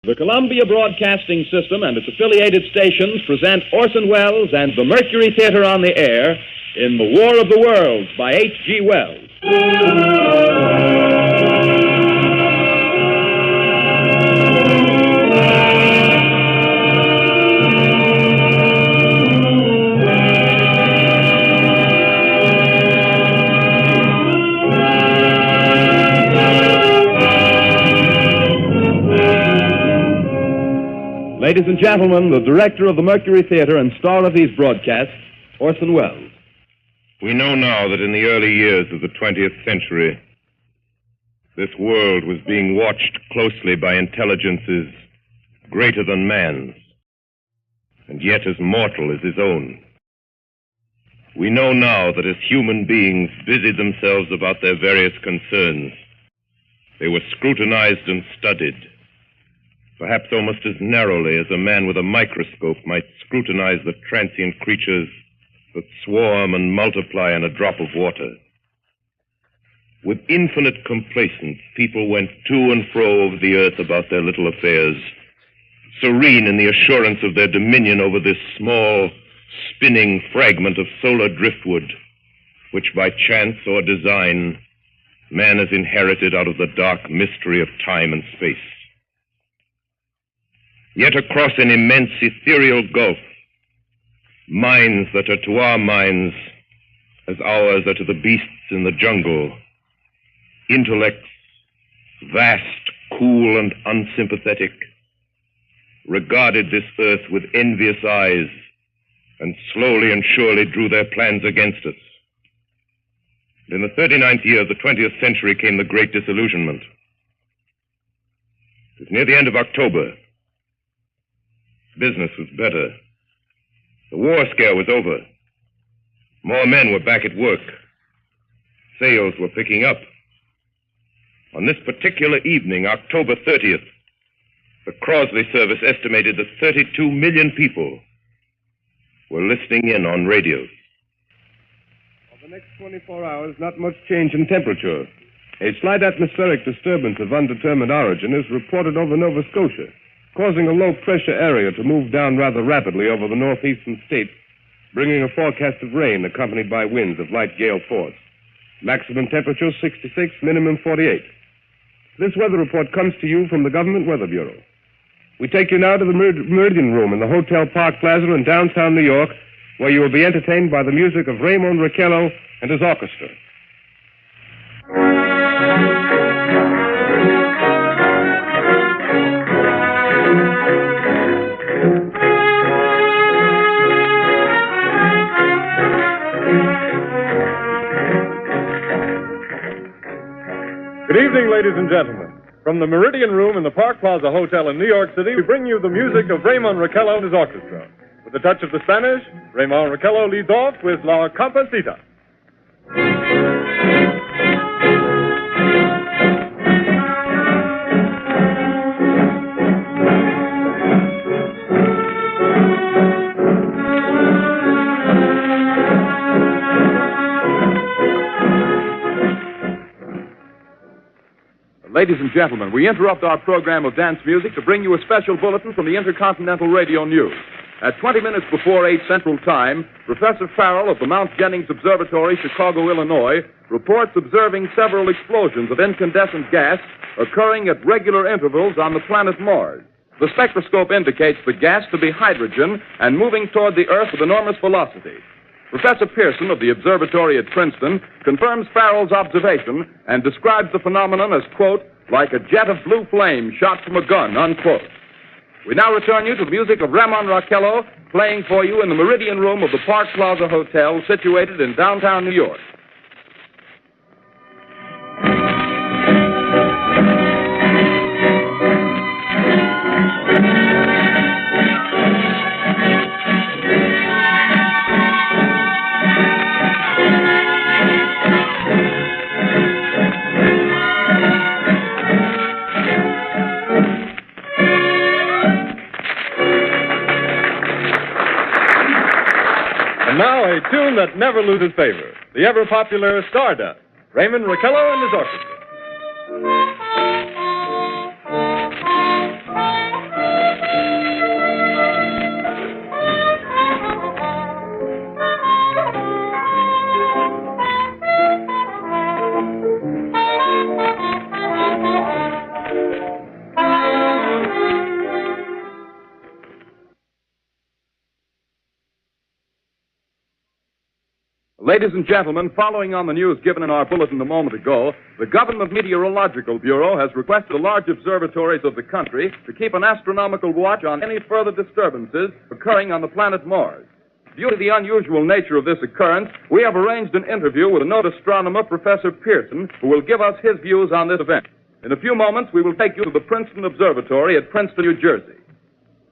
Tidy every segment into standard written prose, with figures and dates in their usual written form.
The Columbia Broadcasting System and its affiliated stations present Orson Welles and the Mercury Theater on the air in The War of the Worlds by H.G. Wells. Ladies and gentlemen, the director of the Mercury Theater and star of these broadcasts, Orson Welles. We know now that in the early years of the 20th century, this world was being watched closely by intelligences greater than man's, and yet as mortal as his own. We know now that as human beings busied themselves about their various concerns, they were scrutinized and studied, perhaps almost as narrowly as a man with a microscope might scrutinize the transient creatures that swarm and multiply in a drop of water. With infinite complacence, people went to and fro over the earth about their little affairs, serene in the assurance of their dominion over this small, spinning fragment of solar driftwood, which by chance or design, man has inherited out of the dark mystery of time and space. Yet across an immense ethereal gulf, minds that are to our minds as ours are to the beasts in the jungle, intellects, vast, cool, and unsympathetic, regarded this earth with envious eyes and slowly and surely drew their plans against us. In the 39th year of the 20th century came the Great Disillusionment. It was near the end of October. Business was better. The war scare was over. More men were back at work. Sales were picking up. On this particular evening, October 30th, the Crosley service estimated that 32 million people were listening in on radios. For the next 24 hours, not much change in temperature. A slight atmospheric disturbance of undetermined origin is reported over Nova Scotia, causing a low-pressure area to move down rather rapidly over the northeastern states, bringing a forecast of rain accompanied by winds of light gale force. Maximum temperature 66, minimum 48. This weather report comes to you from the Government Weather Bureau. We take you now to the Meridian Room in the Hotel Park Plaza in downtown New York, where you will be entertained by the music of Raymond Raquello and his orchestra. Good evening, ladies and gentlemen. From the Meridian Room in the Park Plaza Hotel in New York City, we bring you the music of Raymond Raquello and his orchestra. With a touch of the Spanish, Raymond Raquello leads off with La Comparsita. Ladies and gentlemen, we interrupt our program of dance music to bring you a special bulletin from the Intercontinental Radio News. At 20 minutes before 8 Central Time, Professor Farrell of the Mount Jennings Observatory, Chicago, Illinois, reports observing several explosions of incandescent gas occurring at regular intervals on the planet Mars. The spectroscope indicates the gas to be hydrogen and moving toward the Earth with enormous velocity. Professor Pearson of the observatory at Princeton confirms Farrell's observation and describes the phenomenon as, quote, like a jet of blue flame shot from a gun, unquote. We now return you to the music of Raymond Raquello playing for you in the Meridian Room of the Park Plaza Hotel situated in downtown New York. And now a tune that never loses favor, the ever-popular Stardust, Raymond Raquello and his orchestra. Ladies and gentlemen, following on the news given in our bulletin a moment ago, the Government Meteorological Bureau has requested the large observatories of the country to keep an astronomical watch on any further disturbances occurring on the planet Mars. Due to the unusual nature of this occurrence, we have arranged an interview with a noted astronomer, Professor Pearson, who will give us his views on this event. In a few moments, we will take you to the Princeton Observatory at Princeton, New Jersey.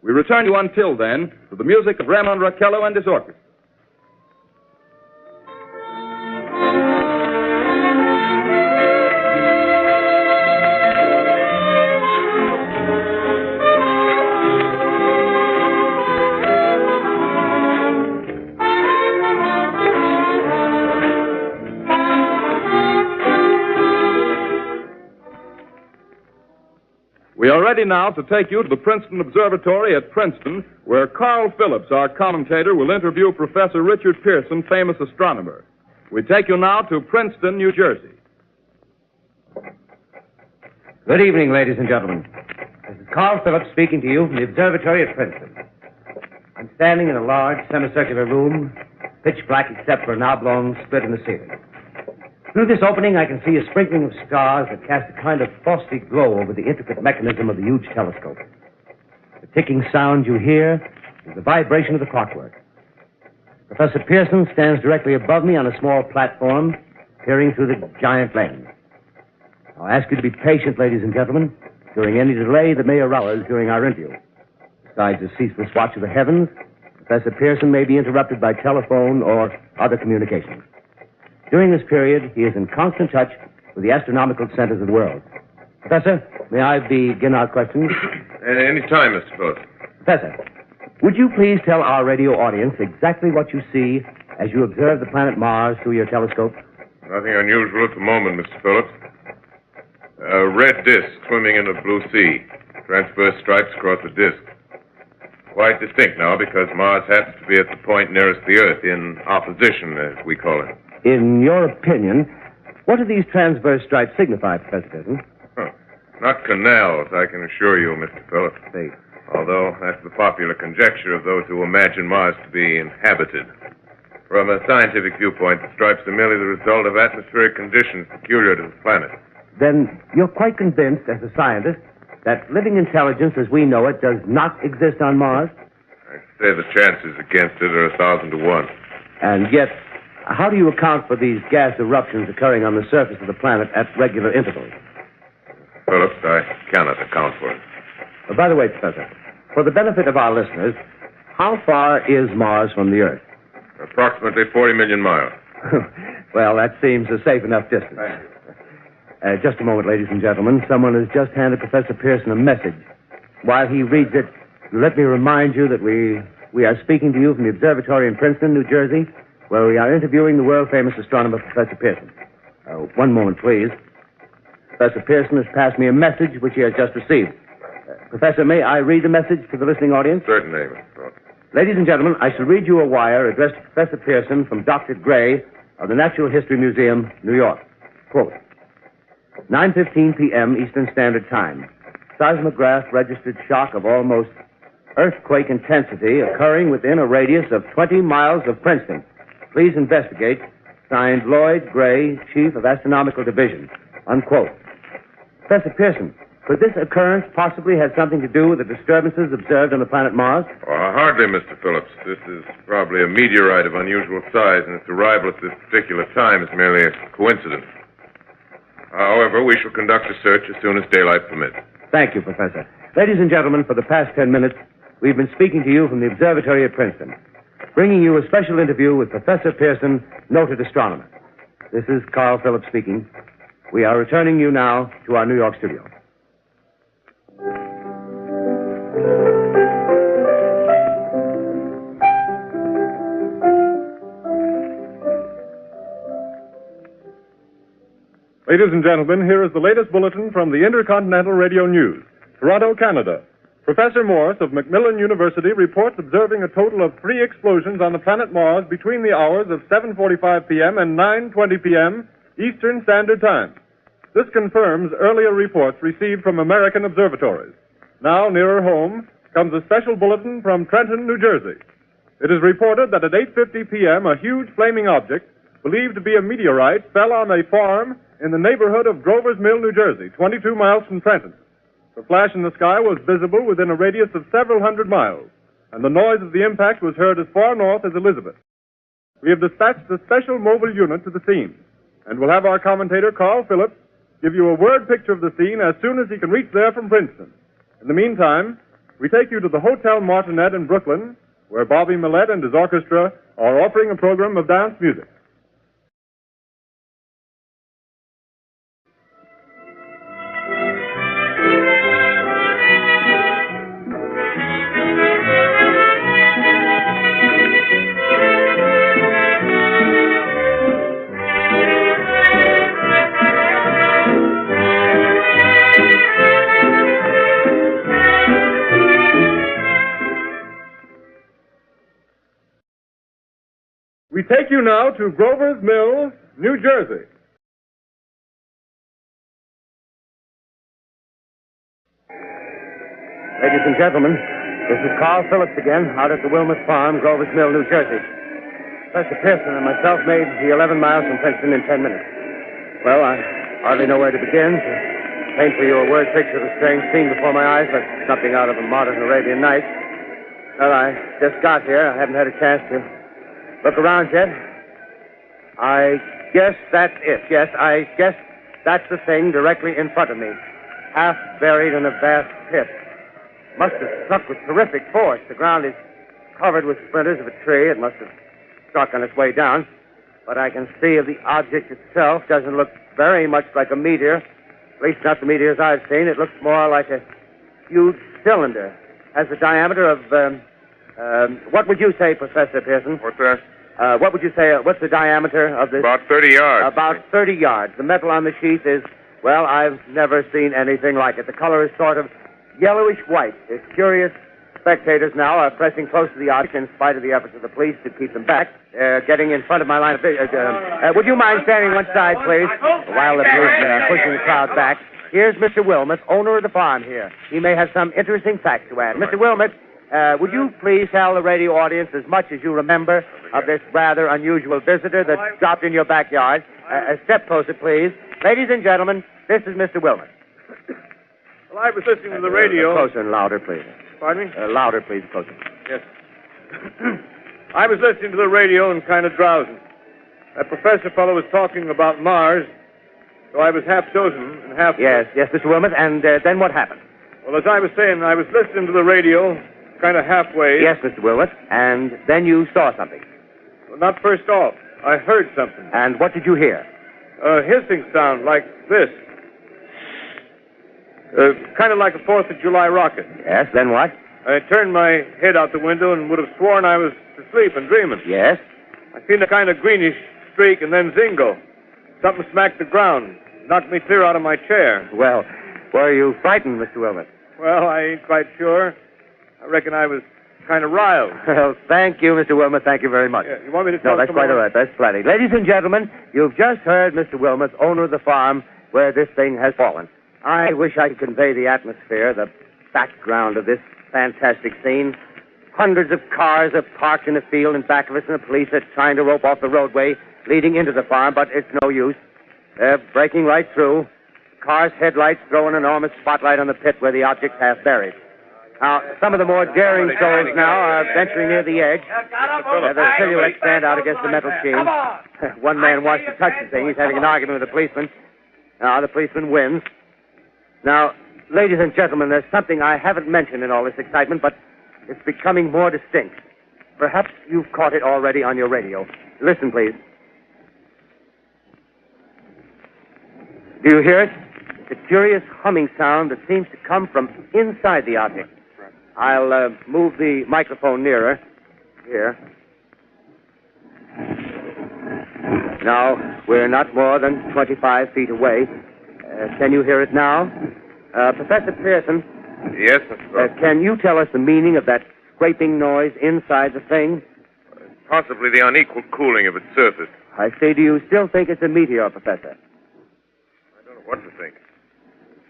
We return you until then to the music of Raymond Raquello and his orchestra. We are ready now to take you to the Princeton Observatory at Princeton, where Carl Phillips, our commentator, will interview Professor Richard Pearson, famous astronomer. We take you now to Princeton, New Jersey. Good evening, ladies and gentlemen. This is Carl Phillips speaking to you from the observatory at Princeton. I'm standing in a large semicircular room, pitch black except for an oblong split in the ceiling. Through this opening, I can see a sprinkling of stars that cast a kind of frosty glow over the intricate mechanism of the huge telescope. The ticking sound you hear is the vibration of the clockwork. Professor Pearson stands directly above me on a small platform, peering through the giant lens. I'll ask you to be patient, ladies and gentlemen, during any delay that may arouse during our interview. Besides the ceaseless watch of the heavens, Professor Pearson may be interrupted by telephone or other communications. During this period, he is in constant touch with the astronomical centers of the world. Professor, may I begin our questions? Any time, Mr. Phillips. Professor, would you please tell our radio audience exactly what you see as you observe the planet Mars through your telescope? Nothing unusual at the moment, Mr. Phillips. A red disk swimming in a blue sea. Transverse stripes across the disk. Quite distinct now because Mars happens to be at the point nearest the Earth, in opposition, as we call it. In your opinion, what do these transverse stripes signify, Professor Pearson? Not canals, I can assure you, Mr. Phillips. See. Although that's the popular conjecture of those who imagine Mars to be inhabited. From a scientific viewpoint, the stripes are merely the result of atmospheric conditions peculiar to the planet. Then you're quite convinced, as a scientist, that living intelligence as we know it does not exist on Mars? I'd say the chances against it are 1,000 to 1. And yet, how do you account for these gas eruptions occurring on the surface of the planet at regular intervals? Phillips, I cannot account for it. By the way, Professor, for the benefit of our listeners, how far is Mars from the Earth? Approximately 40 million miles. Well, that seems a safe enough distance. Just a moment, ladies and gentlemen. Someone has just handed Professor Pearson a message. While he reads it, let me remind you that we are speaking to you from the observatory in Princeton, New Jersey, where we are interviewing the world-famous astronomer, Professor Pearson. One moment, please. Professor Pearson has passed me a message which he has just received. Professor, may I read the message to the listening audience? Certainly, Mr. Phillips. Ladies and gentlemen, I shall read you a wire addressed to Professor Pearson from Dr. Gray of the Natural History Museum, New York. Quote, 9:15 p.m. Eastern Standard Time. Seismograph registered shock of almost earthquake intensity occurring within a radius of 20 miles of Princeton. Please investigate. Signed, Lloyd Gray, Chief of Astronomical Division. Unquote. Professor Pearson, could this occurrence possibly have something to do with the disturbances observed on the planet Mars? Hardly, Mr. Phillips. This is probably a meteorite of unusual size, and its arrival at this particular time is merely a coincidence. However, we shall conduct a search as soon as daylight permits. Thank you, Professor. Ladies and gentlemen, for the past 10 minutes, we've been speaking to you from the observatory at Princeton, bringing you a special interview with Professor Pearson, noted astronomer. This is Carl Phillips speaking. We are returning you now to our New York studio. Ladies and gentlemen, here is the latest bulletin from the Intercontinental Radio News. Toronto, Canada. Professor Morse of Macmillan University reports observing a total of 3 explosions on the planet Mars between the hours of 7:45 p.m. and 9:20 p.m. Eastern Standard Time. This confirms earlier reports received from American observatories. Now, nearer home, comes a special bulletin from Trenton, New Jersey. It is reported that at 8:50 p.m., a huge flaming object, believed to be a meteorite, fell on a farm in the neighborhood of Grover's Mill, New Jersey, 22 miles from Trenton. The flash in the sky was visible within a radius of several hundred miles, and the noise of the impact was heard as far north as Elizabeth. We have dispatched a special mobile unit to the scene, and we'll have our commentator, Carl Phillips, give you a word picture of the scene as soon as he can reach there from Princeton. In the meantime, we take you to the Hotel Martinet in Brooklyn, where Bobby Millett and his orchestra are offering a program of dance music. We take you now to Grover's Mill, New Jersey. Ladies and gentlemen, this is Carl Phillips again, out at the Wilmot Farm, Grover's Mill, New Jersey. Professor Pearson and myself made the 11 miles from Princeton in 10 minutes. Well, I hardly know where to begin. To paint for you a word picture of the strange scene before my eyes, like something out of a modern Arabian Nights. Well, I just got here. I haven't had a chance to look around yet. I guess that's it. Yes, I guess that's the thing directly in front of me. Half buried in a vast pit. Must have struck with terrific force. The ground is covered with splinters of a tree. It must have struck on its way down. But I can see the object itself doesn't look very much like a meteor. At least not the meteors I've seen. It looks more like a huge cylinder. Has a diameter of, what would you say, Professor Pearson? What's that? What would you say, what's the diameter of this? About 30 yards. About 30 yards. The metal on the sheath is, well, I've never seen anything like it. The color is sort of yellowish white. The curious spectators now are pressing close to the object in spite of the efforts of the police to keep them back. Getting in front of my line of vision. Would you mind standing one side, please? While the policemen are pushing the crowd back. Here's Mr. Wilmot, owner of the farm here. He may have some interesting facts to add. Mr. Wilmot, would you please tell the radio audience as much as you remember of this rather unusual visitor that dropped in your backyard? A step closer, please. Ladies and gentlemen, this is Mr. Wilmot. Well, I was listening to the radio. Closer and louder, please. Pardon me? Louder, please. Closer. Yes. I was listening to the radio and kind of drowsing. That professor fellow was talking about Mars, so I was half chosen and half... Yes, Mr. Wilmot, and then what happened? Well, as I was saying, I was listening to the radio, kind of halfway. Yes, Mr. Wilmot, and then you saw something. Well, not first off. I heard something. And what did you hear? A hissing sound like this. Kind of like a 4th of July rocket. Yes, then what? I turned my head out the window and would have sworn I was asleep and dreaming. Yes? I seen a kind of greenish streak and then zingo. Something smacked the ground, knocked me clear out of my chair. Well, were you frightened, Mr. Wilmot? Well, I ain't quite sure. I reckon I was kind of riled. Well, thank you, Mr. Wilmot. Thank you very much. Yeah, you want me to No, tell that's some quite more? all right. That's plenty. Ladies and gentlemen, you've just heard Mr. Wilmot, owner of the farm where this thing has fallen. I wish I could convey the atmosphere, the background of this fantastic scene. Hundreds of cars are parked in a field in back of us, and the police are trying to rope off the roadway leading into the farm, but it's no use. They're breaking right through. Cars' headlights throw an enormous spotlight on the pit where the object's half buried. Now, some of the more daring souls now are venturing near the edge. Their silhouettes stand out against the metal sheen. One man wants to touch the thing. He's having an argument with the policeman. Now, the policeman wins. Now, ladies and gentlemen, there's something I haven't mentioned in all this excitement, but it's becoming more distinct. Perhaps you've caught it already on your radio. Listen, please. Do you hear it? It's a curious humming sound that seems to come from inside the object. I'll move the microphone nearer. Here. Now, we're not more than 25 feet away. Can you hear it now? Professor Pearson. Yes, Mr. Ross. Can you tell us the meaning of that scraping noise inside the thing? Possibly the unequal cooling of its surface. I say, do you still think it's a meteor, Professor? I don't know what to think.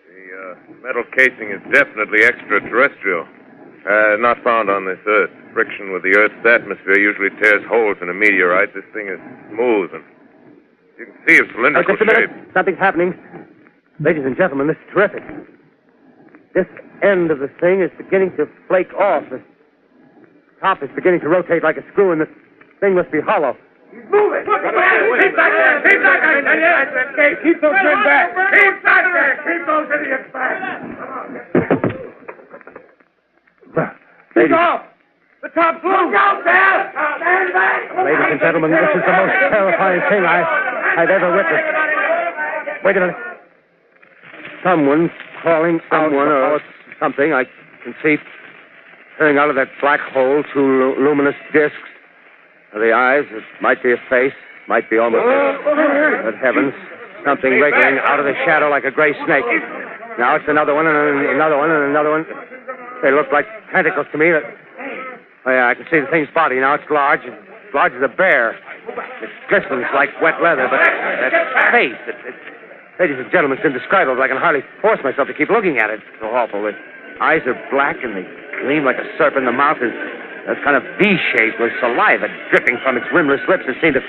The metal casing is definitely extraterrestrial. Not found on this Earth. Friction with the Earth's atmosphere usually tears holes in a meteorite. This thing is smooth and You can see his cylindrical Just a minute. shape. Something's happening. Ladies and gentlemen, this is terrific. This end of the thing is beginning to flake off. The top is beginning to rotate like a screw, and the thing must be hollow. He's moving. Keep back there. Keep back there. Keep those men back. Keep back there. Keep those idiots back. Take off. The top's loose. Look out, Dad. Stand back. Ladies and gentlemen, this is the most terrifying thing I've ever witnessed. Wait a minute. Someone's calling someone or something. I can see coming out of that black hole two luminous discs. The eyes, it might be a face, might be almost but heavens, something wriggling out of the shadow like a gray snake. Now it's another one and another one and another one. They look like tentacles to me. Oh, yeah, I can see the thing's body. Now it's large as a bear. It glistens like wet leather, but that face, ladies and gentlemen, it's indescribable. I can hardly force myself to keep looking at it. It's so awful. The eyes are black and they gleam like a serpent. The mouth is kind of V-shaped with saliva dripping from its rimless lips that seem to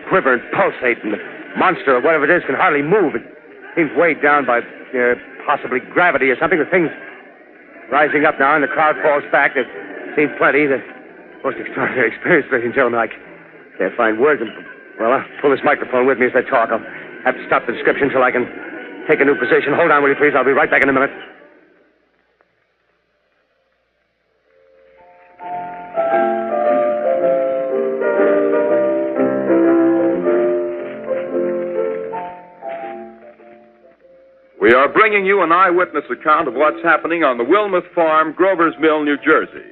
quiver and pulsate. And the monster, or whatever it is, can hardly move. It seems weighed down by possibly gravity or something. The thing's rising up now, and the crowd falls back. There seems plenty. The most extraordinary experience, ladies and gentlemen. I can't find words. Well, I'll pull this microphone with me as I talk. I'll have to stop the description until I can take a new position. Hold on, will you, please? I'll be right back in a minute. We are bringing you an eyewitness account of what's happening on the Wilmuth Farm, Grover's Mill, New Jersey.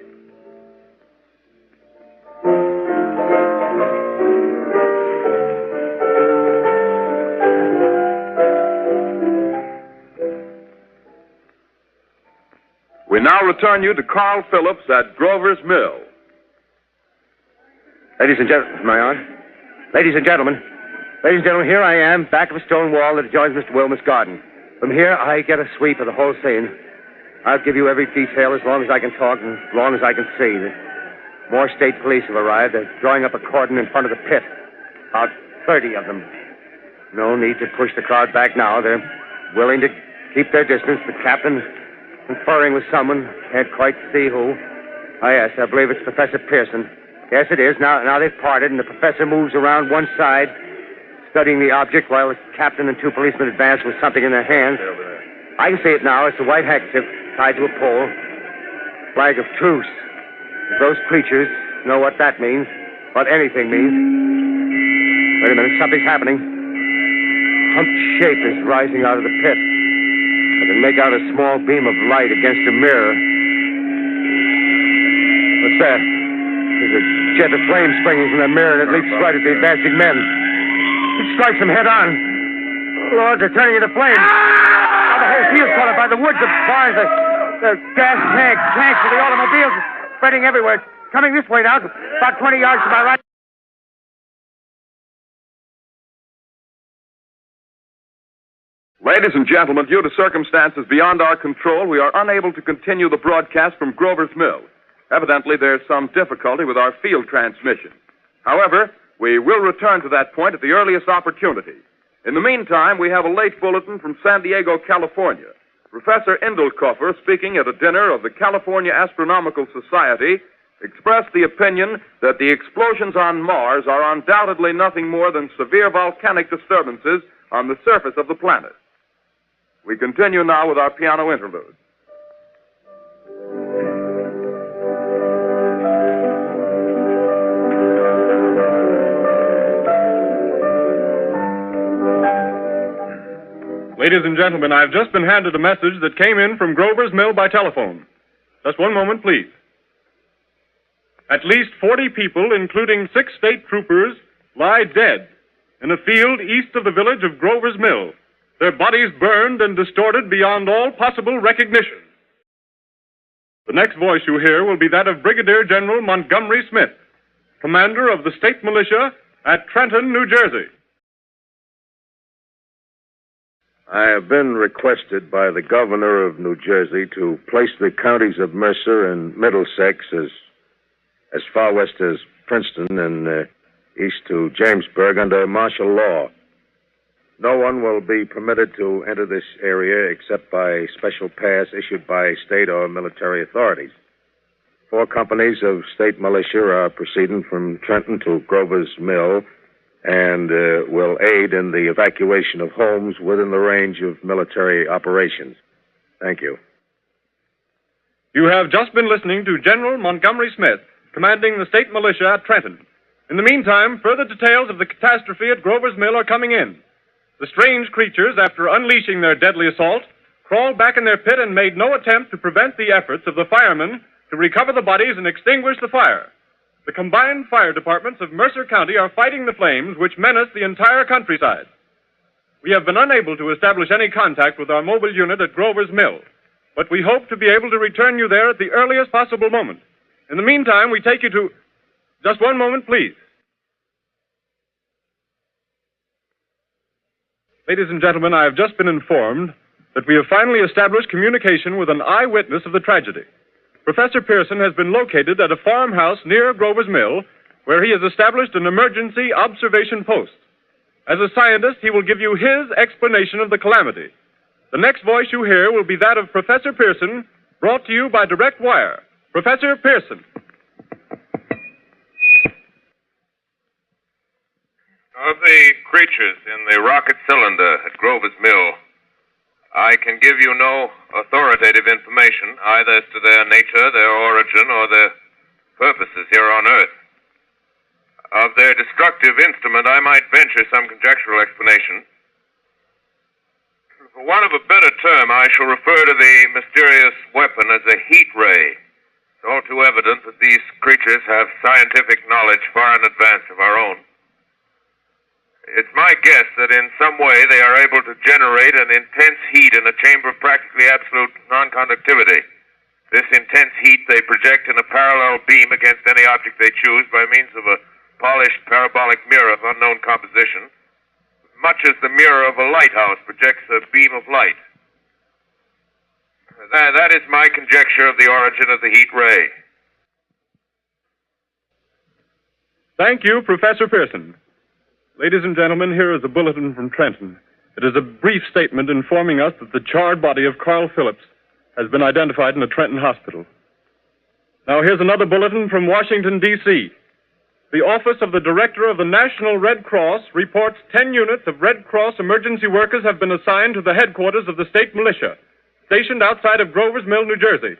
We now return you to Carl Phillips at Grover's Mill. Ladies and gentlemen, am I on? Ladies and gentlemen, here I am, back of a stone wall that adjoins Mr. Wilmuth's garden. From here, I get a sweep of the whole scene. I'll give you every detail as long as I can talk and as long as I can see. More state police have arrived. They're drawing up a cordon in front of the pit. About 30 of them. No need to push the crowd back now. They're willing to keep their distance. The captain conferring with someone. Can't quite see who. Oh, yes, I believe it's Professor Pearson. Yes, it is. Now they've parted, and the professor moves around one side, studying the object while the captain and two policemen advance with something in their hands. I can see it now. It's a white handkerchief tied to a pole. Flag of truce. If those creatures know what that means, what anything means. Wait a minute, something's happening. A humped shape is rising out of the pit. I can make out a small beam of light against a mirror. What's that? There's a jet of flame springing from the mirror, and it leaps right at the advancing men. It strikes them head on. Lord, they're turning into flames. Now the whole field's caught up by the woods, the barns, the gas tanks of the automobiles spreading everywhere. It's coming this way now, about 20 yards to my right. Ladies and gentlemen, due to circumstances beyond our control, we are unable to continue the broadcast from Grover's Mill. Evidently, there's some difficulty with our field transmission. However, we will return to that point at the earliest opportunity. In the meantime, we have a late bulletin from San Diego, California. Professor Indelkoffer, speaking at a dinner of the California Astronomical Society, expressed the opinion that the explosions on Mars are undoubtedly nothing more than severe volcanic disturbances on the surface of the planet. We continue now with our piano interlude. Ladies and gentlemen, I've just been handed a message that came in from Grover's Mill by telephone. Just one moment, please. At least 40 people, including 6 state troopers, lie dead in a field east of the village of Grover's Mill. Their bodies burned and distorted beyond all possible recognition. The next voice you hear will be that of Brigadier General Montgomery Smith, commander of the state militia at Trenton, New Jersey. I have been requested by the governor of New Jersey to place the counties of Mercer and Middlesex as far west as Princeton and east to Jamesburg under martial law. No one will be permitted to enter this area except by special pass issued by state or military authorities. 4 companies of state militia are proceeding from Trenton to Grover's Mill and will aid in the evacuation of homes within the range of military operations. Thank you. You have just been listening to General Montgomery Smith, commanding the state militia at Trenton. In the meantime, further details of the catastrophe at Grover's Mill are coming in. The strange creatures, after unleashing their deadly assault, crawled back in their pit and made no attempt to prevent the efforts of the firemen to recover the bodies and extinguish the fire. The combined fire departments of Mercer County are fighting the flames which menace the entire countryside. We have been unable to establish any contact with our mobile unit at Grover's Mill, but we hope to be able to return you there at the earliest possible moment. In the meantime, we take you to... Just one moment, please. Ladies and gentlemen, I have just been informed that we have finally established communication with an eyewitness of the tragedy. Professor Pearson has been located at a farmhouse near Grover's Mill, where he has established an emergency observation post. As a scientist, he will give you his explanation of the calamity. The next voice you hear will be that of Professor Pearson, brought to you by direct wire. Professor Pearson. Of the creatures in the rocket cylinder at Grover's Mill, I can give you no authoritative information, either as to their nature, their origin, or their purposes here on Earth. Of their destructive instrument, I might venture some conjectural explanation. For want of a better term, I shall refer to the mysterious weapon as a heat ray. It's all too evident that these creatures have scientific knowledge far in advance of our own. It's my guess that in some way they are able to generate an intense heat in a chamber of practically absolute non-conductivity. This intense heat they project in a parallel beam against any object they choose by means of a polished parabolic mirror of unknown composition, much as the mirror of a lighthouse projects a beam of light. That is my conjecture of the origin of the heat ray. Thank you, Professor Pearson. Ladies and gentlemen, here is a bulletin from Trenton. It is a brief statement informing us that the charred body of Carl Phillips has been identified in a Trenton hospital. Now, here's another bulletin from Washington, D.C. The Office of the Director of the National Red Cross reports 10 units of Red Cross emergency workers have been assigned to the headquarters of the state militia, stationed outside of Grover's Mill, New Jersey.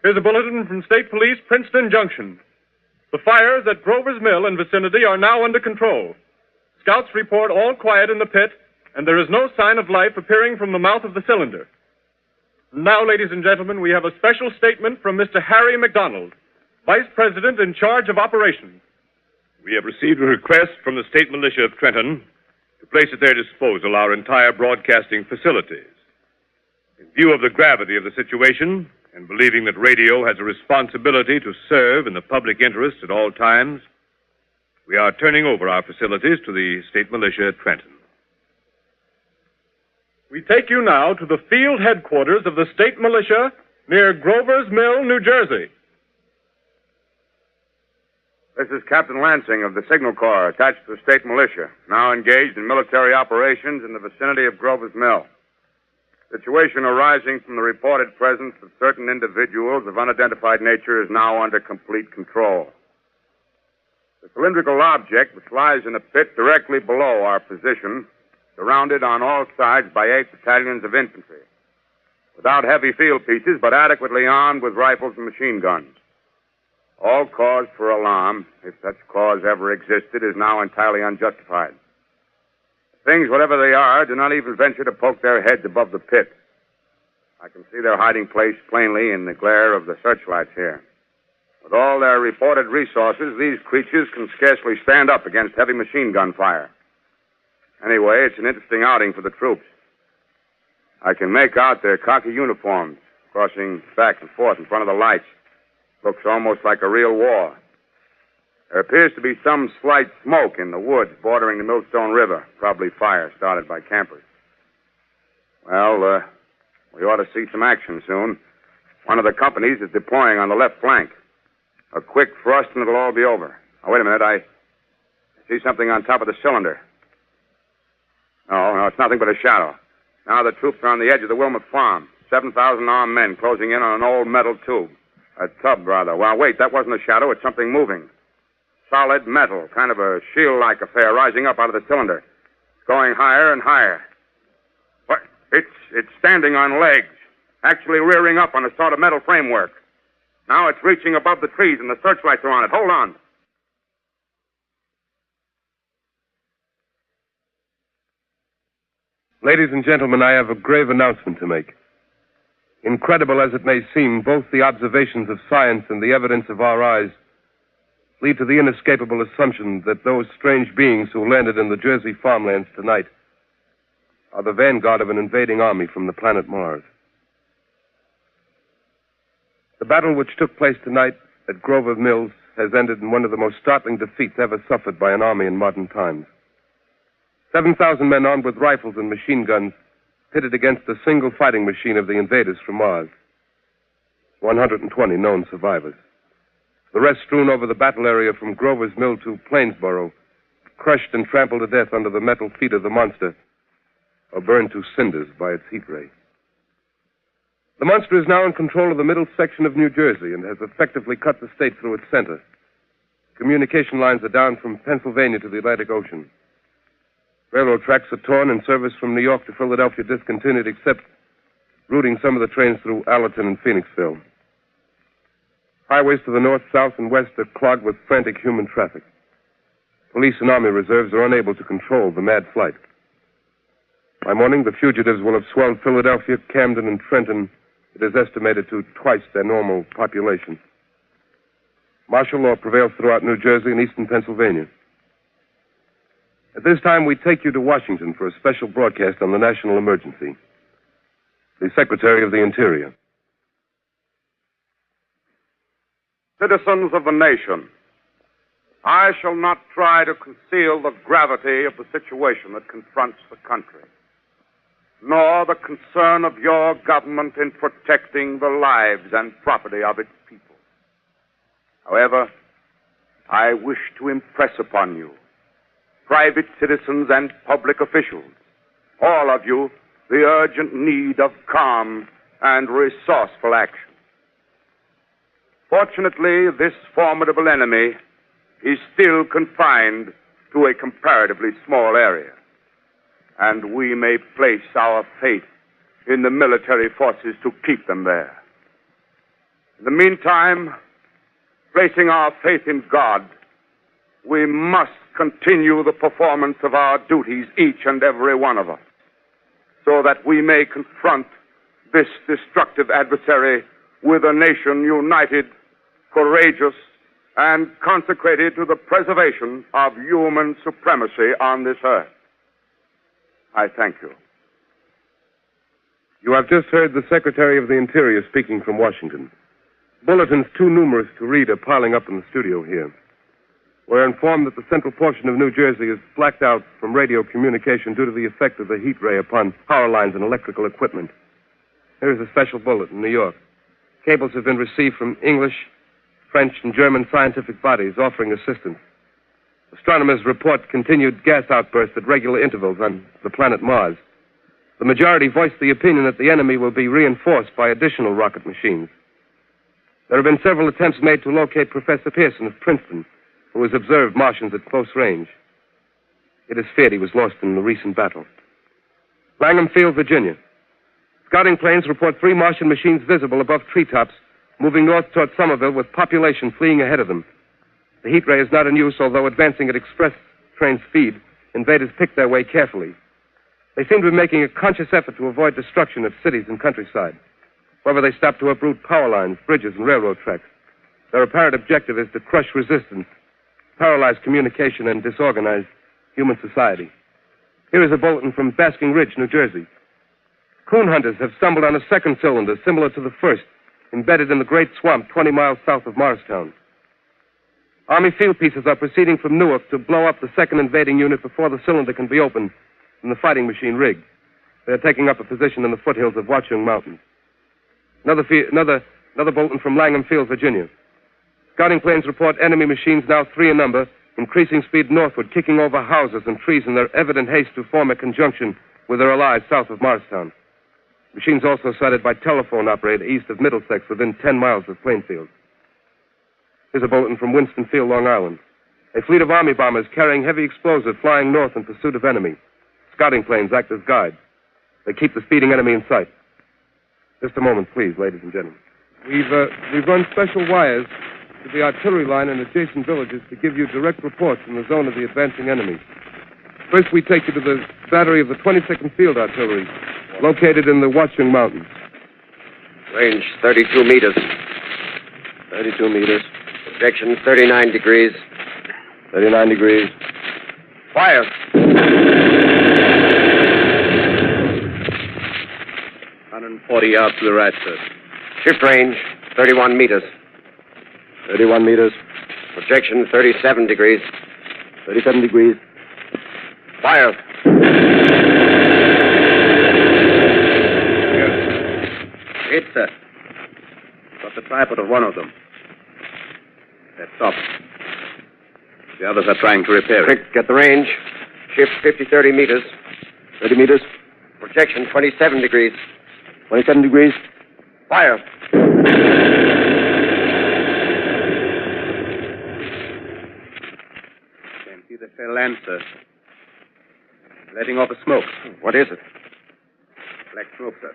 Here's a bulletin from State Police, Princeton Junction. The fires at Grover's Mill and vicinity are now under control. Scouts report all quiet in the pit, and there is no sign of life appearing from the mouth of the cylinder. Now, ladies and gentlemen, we have a special statement from Mr. Harry McDonald, Vice President in charge of operations. We have received a request from the state militia of Trenton to place at their disposal our entire broadcasting facilities. In view of the gravity of the situation, and believing that radio has a responsibility to serve in the public interest at all times, we are turning over our facilities to the state militia at Trenton. We take you now to the field headquarters of the state militia near Grover's Mill, New Jersey. This is Captain Lansing of the Signal Corps, attached to the state militia, now engaged in military operations in the vicinity of Grover's Mill. Situation arising from the reported presence of certain individuals of unidentified nature is now under complete control. The cylindrical object, which lies in a pit directly below our position, surrounded on all sides by 8 battalions of infantry, without heavy field pieces, but adequately armed with rifles and machine guns. All cause for alarm, if such cause ever existed, is now entirely unjustified. Things, whatever they are, do not even venture to poke their heads above the pit. I can see their hiding place plainly in the glare of the searchlights here. With all their reported resources, these creatures can scarcely stand up against heavy machine gun fire. Anyway, it's an interesting outing for the troops. I can make out their khaki uniforms crossing back and forth in front of the lights. Looks almost like a real war. There appears to be some slight smoke in the woods bordering the Millstone River, probably fire started by campers. Well, we ought to see some action soon. One of the companies is deploying on the left flank. A quick thrust and it'll all be over. Now, wait a minute, See something on top of the cylinder. No, it's nothing but a shadow. Now the troops are on the edge of the Wilmot Farm. 7,000 armed men closing in on an old metal tube. A tub, rather. Well, wait, that wasn't a shadow. It's something moving. Solid metal, kind of a shield-like affair rising up out of the cylinder. It's going higher and higher. What? It's standing on legs, actually rearing up on a sort of metal framework. Now it's reaching above the trees and the searchlights are on it. Hold on. Ladies and gentlemen, I have a grave announcement to make. Incredible as it may seem, both the observations of science and the evidence of our eyes lead to the inescapable assumption that those strange beings who landed in the Jersey farmlands tonight are the vanguard of an invading army from the planet Mars. The battle which took place tonight at Grover Mills has ended in one of the most startling defeats ever suffered by an army in modern times. 7,000 men armed with rifles and machine guns pitted against a single fighting machine of the invaders from Mars. 120 known survivors. The rest strewn over the battle area from Grover's Mill to Plainsboro, crushed and trampled to death under the metal feet of the monster, or burned to cinders by its heat ray. The monster is now in control of the middle section of New Jersey and has effectively cut the state through its center. Communication lines are down from Pennsylvania to the Atlantic Ocean. Railroad tracks are torn and service from New York to Philadelphia discontinued, except routing some of the trains through Allerton and Phoenixville. Highways to the north, south, and west are clogged with frantic human traffic. Police and army reserves are unable to control the mad flight. By morning, the fugitives will have swelled Philadelphia, Camden, and Trenton. It is estimated to twice their normal population. Martial law prevails throughout New Jersey and eastern Pennsylvania. At this time, we take you to Washington for a special broadcast on the national emergency. The Secretary of the Interior. Citizens of the nation, I shall not try to conceal the gravity of the situation that confronts the country, nor the concern of your government in protecting the lives and property of its people. However, I wish to impress upon you, private citizens and public officials, all of you, the urgent need of calm and resourceful action. Fortunately, this formidable enemy is still confined to a comparatively small area, and we may place our faith in the military forces to keep them there. In the meantime, placing our faith in God, we must continue the performance of our duties, each and every one of us, so that we may confront this destructive adversary with a nation united, courageous, and consecrated to the preservation of human supremacy on this earth. I thank you. You have just heard the Secretary of the Interior speaking from Washington. Bulletins too numerous to read are piling up in the studio here. We're informed that the central portion of New Jersey is blacked out from radio communication due to the effect of the heat ray upon power lines and electrical equipment. Here's a special bulletin in New York. Cables have been received from English, French, and German scientific bodies offering assistance. Astronomers report continued gas outbursts at regular intervals on the planet Mars. The majority voiced the opinion that the enemy will be reinforced by additional rocket machines. There have been several attempts made to locate Professor Pearson of Princeton, who has observed Martians at close range. It is feared he was lost in the recent battle. Langham Field, Virginia. Scouting planes report 3 Martian machines visible above treetops, moving north toward Somerville with population fleeing ahead of them. The heat ray is not in use, although advancing at express train speed, invaders pick their way carefully. They seem to be making a conscious effort to avoid destruction of cities and countryside. However, they stop to uproot power lines, bridges, and railroad tracks. Their apparent objective is to crush resistance, paralyze communication, and disorganize human society. Here is a bulletin from Basking Ridge, New Jersey. Coon hunters have stumbled on a second cylinder similar to the first, embedded in the Great Swamp 20 miles south of Morristown. Army field pieces are proceeding from Newark to blow up the second invading unit before the cylinder can be opened and the fighting machine rigged. They are taking up a position in the foothills of Watchung Mountain. Another bulletin from Langham Field, Virginia. Scouting planes report enemy machines, now 3 in number, increasing speed northward, kicking over houses and trees in their evident haste to form a conjunction with their allies south of Morristown. Machines also sighted by telephone operator east of Middlesex within 10 miles of Plainfield. Here's a bulletin from Winston Field, Long Island. A fleet of Army bombers carrying heavy explosive flying north in pursuit of enemy. Scouting planes act as guides. They keep the speeding enemy in sight. Just a moment, please, ladies and gentlemen. We've run special wires to the artillery line and adjacent villages to give you direct reports from the zone of the advancing enemy. First, we take you to the battery of the 22nd Field Artillery, located in the Watchung Mountains. Range 32 meters. 32 meters. Projection 39 degrees. 39 degrees. Fire. 140 yards to the right, sir. Shift range 31 meters. 31 meters. Projection 37 degrees. 37 degrees. Fire. Hit, sir. Got the tripod of one of them. That's off. The others are trying to repair it. Quick, get the range. Shift 30 meters. 30 meters. Projection 27 degrees. 27 degrees. Fire. Can't see the tail end, sir. Letting off a smoke. What is it? Black smoke, sir.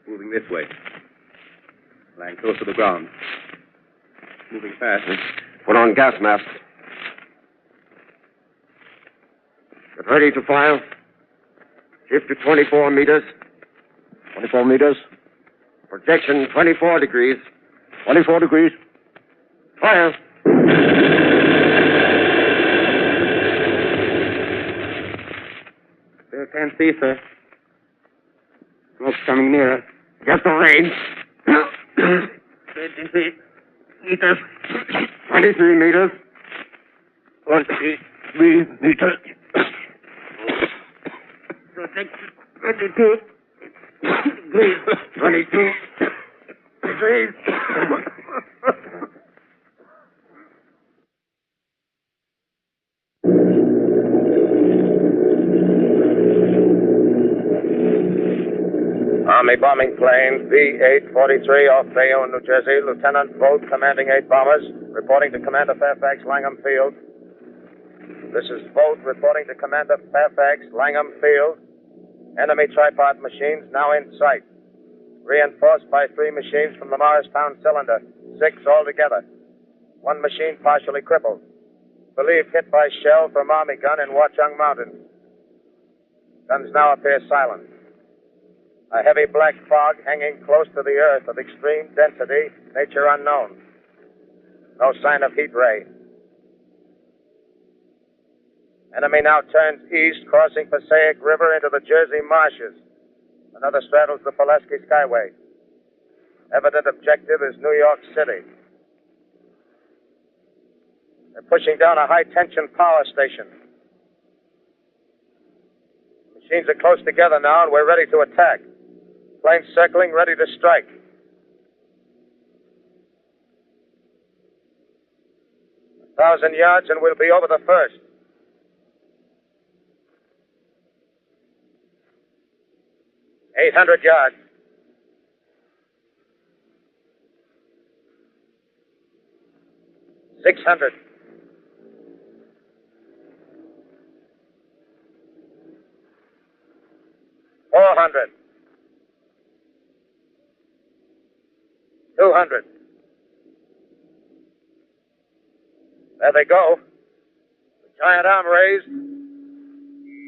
Moving this way. Lying close to the ground. Moving fast. Put on gas mask. Get ready to fire. Shift to 24 meters. 24 meters. Projection 24 degrees. 24 degrees. Fire. Still can't see, sir. Smoke's coming nearer. Get the range. 23 meters. 23 meters. 23 meters. Projection 22 degrees. 22 degrees. Army bombing plane B-843 off Bayonne, New Jersey. Lieutenant Vogt, commanding 8 bombers, reporting to Commander Fairfax, Langham Field. This is Vogt reporting to Commander Fairfax, Langham Field. Enemy tripod machines now in sight. Reinforced by 3 machines from the Morristown cylinder. 6 altogether. 1 machine partially crippled. Believed hit by shell from Army gun in Watchung Mountains. Guns now appear silent. A heavy black fog hanging close to the earth of extreme density, nature unknown. No sign of heat ray. Enemy now turns east, crossing Passaic River into the Jersey marshes. Another straddles the Pulaski Skyway. Evident objective is New York City. They're pushing down a high-tension power station. Machines are close together now, and we're ready to attack. Planes circling, ready to strike. A 1,000 yards, and we'll be over the first. Eight 800 yards. $600. $400. $200. There they go. The giant arm raised.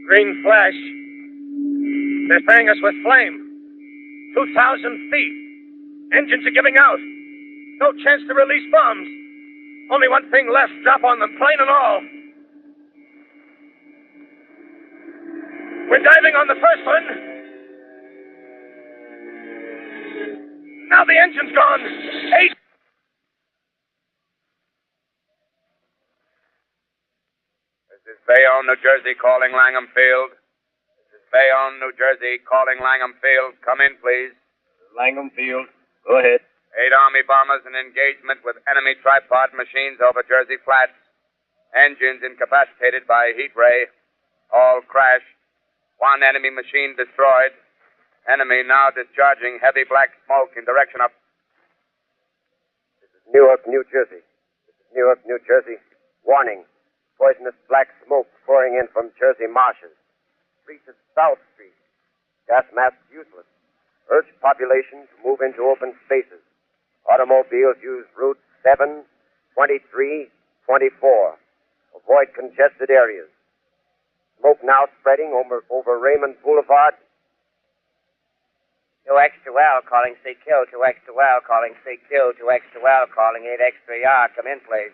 Green flash. They're spraying us with flame. 2,000 feet. Engines are giving out. No chance to release bombs. Only one thing left. Drop on them, plane and all. We're diving on the first one. Now the engine's gone. 8. This is Bayonne, New Jersey, calling Langham Field. This is Bayonne, New Jersey, calling Langham Field. Come in, please. Langham Field. Go ahead. 8 Army bombers in engagement with enemy tripod machines over Jersey Flats. Engines incapacitated by heat ray. All crashed. One enemy machine destroyed. Enemy now discharging heavy black smoke in direction of... Newark, New Jersey. This is Newark, New Jersey. Warning. Poisonous black smoke pouring in from Jersey marshes. Reaches South Street. Gas mask useless. Urge population to move into open spaces. Automobiles use routes 7, 23, 24. Avoid congested areas. Smoke now spreading over Raymond Boulevard. 2X2L calling CQ, 2X2L calling CQ, 2X2L calling 8X3R. Come in, please.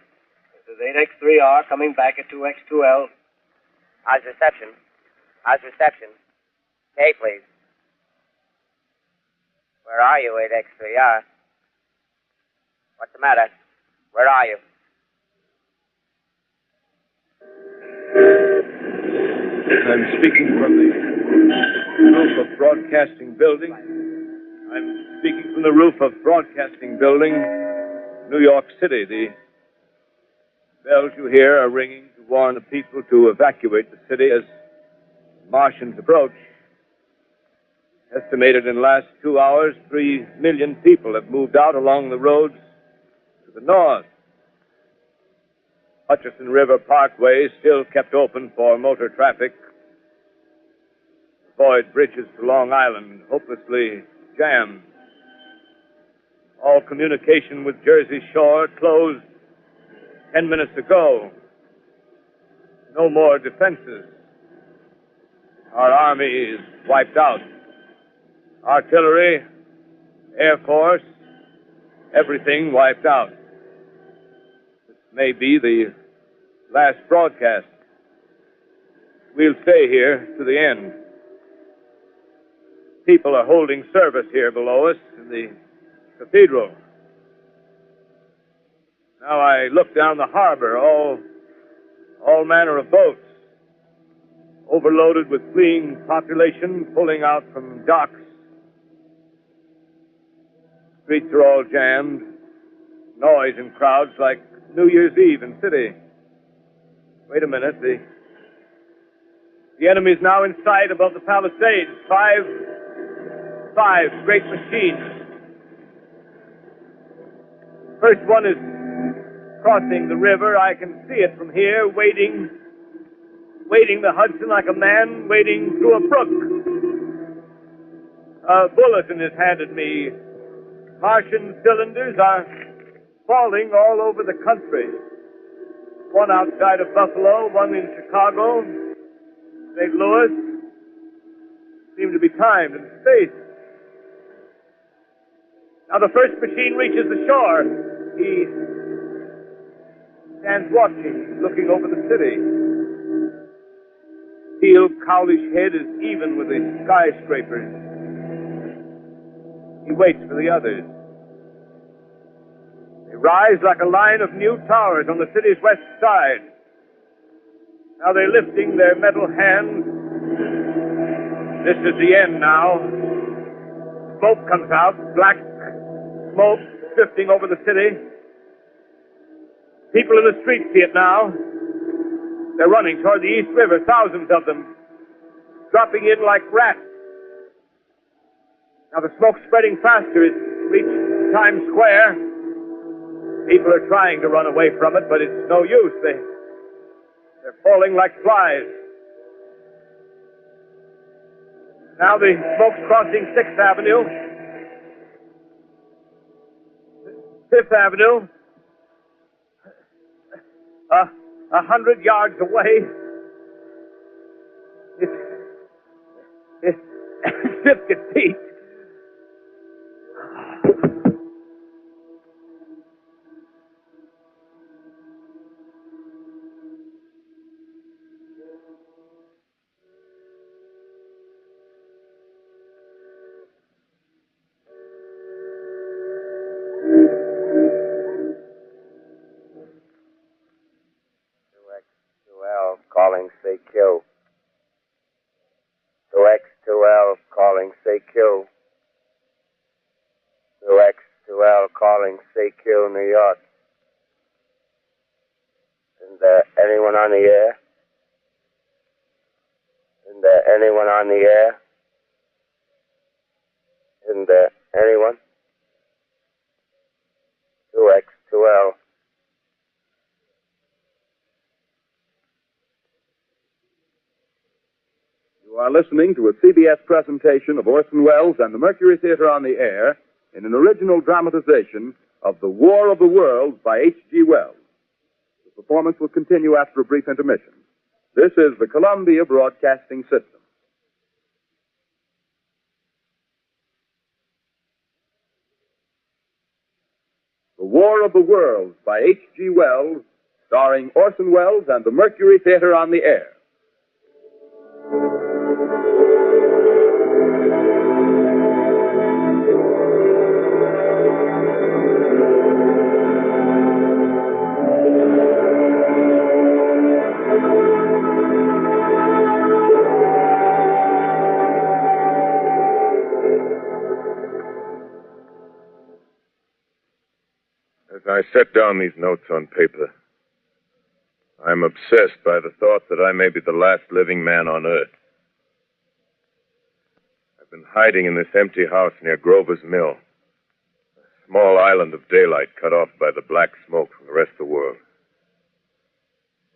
This is 8X3R coming back at 2X2L. How's reception? How's reception? K, please. Where are you, 8X3R? What's the matter? Where are you? I'm speaking from the roof of Broadcasting Building. I'm speaking from the roof of Broadcasting Building, New York City. The bells you hear are ringing to warn the people to evacuate the city as Martians approach. Estimated in the last 2 hours, 3 million people have moved out along the roads to the north. Hutchison River Parkway is still kept open for motor traffic. Avoid bridges to Long Island, hopelessly jammed. All communication with Jersey Shore closed 10 minutes ago. No more defenses. Our army is wiped out. Artillery, Air Force, everything wiped out. This may be the last broadcast. We'll stay here to the end. People are holding service here below us in the cathedral. Now I look down the harbor, all manner of boats, overloaded with fleeing population pulling out from docks. Streets are all jammed. Noise in crowds like New Year's Eve in city. Wait a minute. The enemy's now in sight above the Palisades. Five great machines. First one is crossing the river. I can see it from here, wading the Hudson like a man wading through a brook. A bulletin is handed me. Martian cylinders are falling all over the country. One outside of Buffalo, one in Chicago, St. Louis. Seem to be timed and spaced. Now the first machine reaches the shore. He stands watching, looking over the city. Steel Cowlish head is even with the skyscrapers. He waits for the others. They rise like a line of new towers on the city's west side. Now they're lifting their metal hands. This is the end now. Smoke comes out, black smoke drifting over the city. People in the streets see it now. They're running toward the East River, thousands of them, dropping in like rats. Now the smoke's spreading faster. It's reached Times Square. People are trying to run away from it, but it's no use. They're falling like flies. Now the smoke's crossing 6th Avenue. 5th Avenue. 100 yards away. It's 50 feet. Calling CQ. 2X2L calling CQ. 2X2L calling CQ, New York. In the anyone on the air? Isn't there anyone on the air? Isn't there anyone? 2X2L. You are listening to a CBS presentation of Orson Welles and the Mercury Theater on the Air in an original dramatization of The War of the Worlds by H.G. Wells. The performance will continue after a brief intermission. This is the Columbia Broadcasting System. The War of the Worlds by H.G. Wells, starring Orson Welles and the Mercury Theater on the Air. As I set down these notes on paper, I'm obsessed by the thought that I may be the last living man on Earth. I've been hiding in this empty house near Grover's Mill, a small island of daylight cut off by the black smoke from the rest of the world.